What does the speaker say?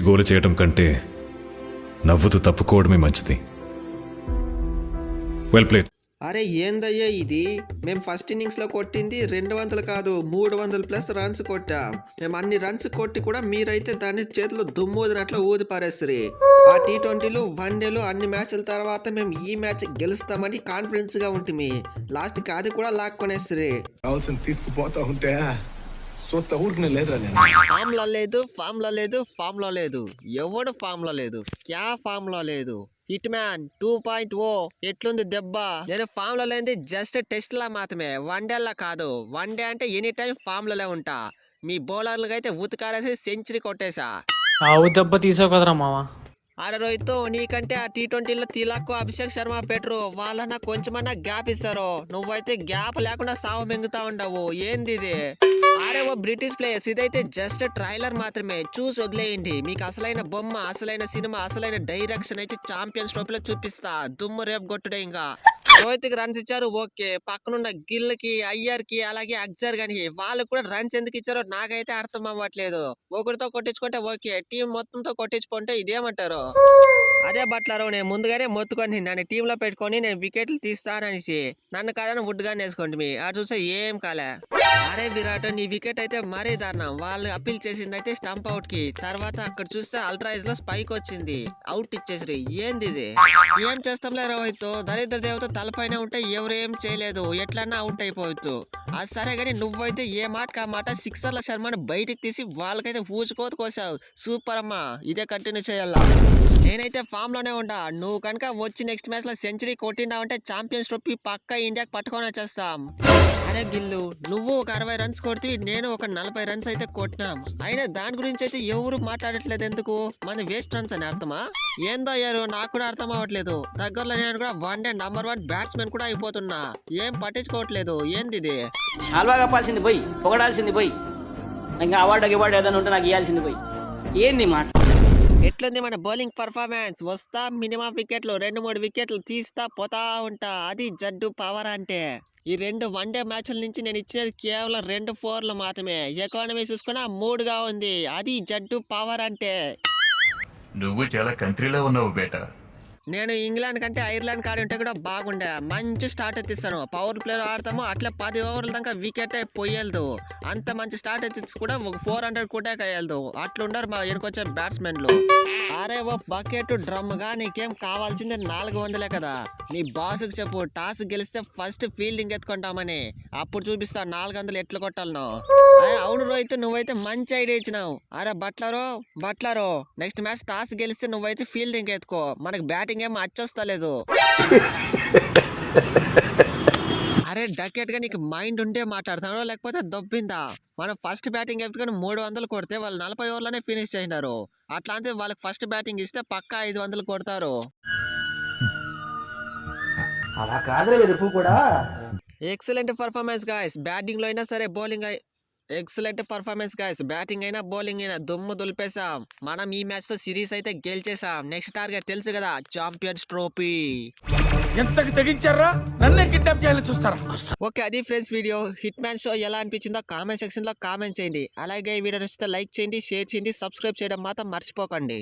గోలు చేయటం కంటే నవ్వుతూ తప్పుకోవడమే మంచిది. Well played. అరే ఏందయ్యా ఇది, మేము ఫస్ట్ ఇన్నింగ్స్లో కొట్టింది 200 కాదు 300+ రన్స్ కొట్టాం. మేము అన్ని రన్స్ కొట్టి కూడా మీరైతే దాన్ని చేతిలో దుమ్ము ఊదినట్లు ఊది పారేస్తారు. ఆ T20లు వన్డేలు అన్ని మ్యాచ్ల తర్వాత మేము ఈ మ్యాచ్ గెలుస్తామని కాన్ఫిడెన్స్గా ఉంటుంది. లాస్ట్కి అది కూడా లాక్కొనేస్తారు. కావాల్సిన తీసుకుపోతా ఉంటే సొత్త ఊరికనే లేదురా నేను. ఫామ్ లో లేదు ఎవడు ఫామ్ లో లేదు, క్యా ఫామ్ లో లేదు. హిట్ మ్యాన్ 2.0 ఎట్లుంది దెబ్బ? నేను ఫామ్ లో లేనిది జస్ట్ టెస్ట్ లా మాత్రమే, వన్డేలా కాదు. వన్డే అంటే ఎనీ టైం ఫామ్ లోనే ఉంటా. మీ బౌలర్లకు అయితే ఉతకారేసి సెంచరీ కొట్టేశా. ఆవు దెబ్బ తీసావు కదరా మామ. అరే రోహిత్, నీకంటే ఆ T20లో తిలక్, అభిషేక్ శర్మ పెట్టరు. వాళ్ళన్నా కొంచెమన్నా గ్యాప్ ఇస్తారు. నువ్వైతే గ్యాప్ లేకుండా సాగు మెంగుతా ఉండవు. ఏంది ఇది? అరే ఓ బ్రిటిష్ ప్లేయర్స్, ఇదైతే జస్ట్ ట్రైలర్ మాత్రమే, చూసి వదిలేయండి. మీకు అసలైన బొమ్మ, అసలైన సినిమా, అసలైన డైరెక్షన్ అయితే ఛాంపియన్స్ ట్రోఫీలో చూపిస్తా. దుమ్ము రేపు కొట్టుడే. ఇంకా రోహిత్కి రన్స్ ఇచ్చారు ఓకే, పక్కనున్న గిల్కి, అయ్యర్కి, అలాగే అక్సర్ గాని వాళ్ళు కూడా రన్స్ ఎందుకు ఇచ్చారో నాకైతే అర్థం అవ్వట్లేదు. ఒకరితో కొట్టించుకుంటే ఓకే, టీం మొత్తంతో కొట్టించుకుంటే ఇదేమంటారు? అదే బట్లరు, నేను ముందుగానే మొత్తుకొని నన్ను టీంలో పెట్టుకొని నేను వికెట్లు తీస్తాననేసి నన్ను కాదని వుడ్గానే వేసుకోండి. అది చూస్తే ఏం కాలే. అరే విరాట్, నీ వికెట్ అయితే మరీ దారుణం. వాళ్ళు అప్పీల్ చేసింది అయితే స్టంప్ అవుట్ కి, తర్వాత అక్కడ చూస్తే అల్ట్రాయిజ్ లో స్పైక్ వచ్చింది, అవుట్ ఇచ్చేసి. ఏంది ఇది? ఏం చేస్తాంలే రోహిత్, దరిద్ర దేవత తలపైన ఉంటే ఎవరు ఏం చేయలేదు, ఎట్లన్నా అవుట్ అయిపోవచ్చు. అది సరే గానీ నువ్వైతే ఏ మాటకి ఆ మాట సిక్సర్ల శర్మను బయటికి తీసి వాళ్ళకైతే ఊచుకోత కోసావు. సూపర్ అమ్మా, ఇదే కంటిన్యూ చేయాలా. నేనైతే ఫామ్ లోనే ఉంటా. నువ్వు కనుక వచ్చి నెక్స్ట్ మ్యాచ్ లో సెంచరీ కొట్టినావంటే ఛాంపియన్స్ ట్రోఫీ పక్కా ఇండియాకి పట్టుకొని వచ్చేస్తాం. అరే గిల్లు, నువ్వు ఒక 60 రన్స్ కొడితే నేను ఒక 40 రన్స్ అయితే కొట్టినాం. అయినా దాని గురించి అయితే ఎవరు మాట్లాడట్లేదు. ఎందుకు? మన వేస్ట్ రన్స్ అని అర్థమా? ఏందో అయ్యారు, నాకు కూడా అర్థం అవ్వట్లేదు. దగ్గరలో నేను కూడా వన్డే నంబర్ 1 బ్యాట్స్మెన్ కూడా అయిపోతున్నా. ఏం పట్టించుకోవట్లేదు. ఏంది ఇది? శాల్వా కప్పాల్సింది పోయి, పొగడాల్సింది పోయి, ఇంకా అవార్డు ఏదైనా ఉంటే నాకు ఇవ్వాల్సింది పోయి. ఏంది మాట? ఎట్లుంది మన బౌలింగ్ పర్ఫార్మెన్స్? వస్తా మినిమం వికెట్లు 2-3 వికెట్లు తీస్తా పోతా ఉంటా. అది జడ్డు పవర్ అంటే. ఈ 2 వన్డే మ్యాచ్ల నుంచి నేను ఇచ్చినది కేవలం 2 4లు మాత్రమే. ఎకానమీ చూసుకున్నా 3గా ఉంది. అది జడ్డు పవర్ అంటే. నువ్వు చాలా కంట్రీలో ఉన్నావు బేటా. నేను ఇంగ్లాండ్ కంటే ఐర్లాండ్ కాడి ఉంటే కూడా బాగుండే. మంచి స్టార్ట్ ఎత్తిస్తాను. పవర్ ప్లేయర్ ఆడతాము, అట్లా 10 ఓవర్ల దాకా వికెట్ పోయేదు. అంత మంచి స్టార్ట్ ఎత్తి కూడా ఒక 400 కూడా అయ్యేదు. అట్లుండరు మా ఎనుకొచ్చే బ్యాట్స్మెన్లు. అరే ఓ బకెట్ డ్రమ్ గా నీకేం కావాల్సిందే 400 కదా. నీ బాస్కి చెప్పు, టాస్ గెలిస్తే ఫస్ట్ ఫీల్డింగ్ ఎత్తుకుంటామని. అప్పుడు చూపిస్తా 400 ఎట్లు కొట్టాలను. అవును రోహిత్, నువ్వైతే మంచి ఐడియా ఇచ్చినావు. అరే బట్లరు నెక్స్ట్ మ్యాచ్ టాస్ గెలిస్తే నువ్వైతే ఫీల్డింగ్ ఎత్తుకో. మనకి బ్యాటింగ్ ఏం అచ్చొస్తలేదు. అరే డకెట్ గా నీకు మైండ్ ఉంటే మాట్లాడతాను, లేకపోతే దొబ్బిందా? మనం ఫస్ట్ బ్యాటింగ్ ఎత్తుకొని 300 కొడితే వాళ్ళు 40 ఓవర్లోనే ఫినిష్ చేసినారు. అట్లా అంటే వాళ్ళకి ఫస్ట్ బ్యాటింగ్ ఇస్తే పక్కా 500 కొడతారు. అలా కాదురా ఎరుపు కూడా. ఎక్సలెంట్ పర్ఫార్మెన్స్ గాయస్, బ్యాటింగ్ లో అయినా సరే bowling excellent performance guys. Batting అయినా బౌలింగ్ అయినా దుమ్ము దులిపేశాం. మనం ఈ మ్యాచ్ తో సిరీస్ అయితే గెలిచేసాం. నెక్స్ట్ టార్గెట్ తెలుసు కదా, ఛాంపియన్స్ ట్రోఫీ. ఎంతకి తెగించారా? నన్నే కిడ్నాప్ చేయాలని చూస్తారా? ఓకే, అది friends video. Hit man show ఎలా అనిపించిందో కామెంట్ సెక్షన్ లో కామెంట్ చేయండి. అలాగే ఈ వీడియో నచ్చితే లైక్ చేయండి, షేర్ చేయండి, సబ్స్క్రైబ్ చేయడం మాత్రం మర్చిపోకండి.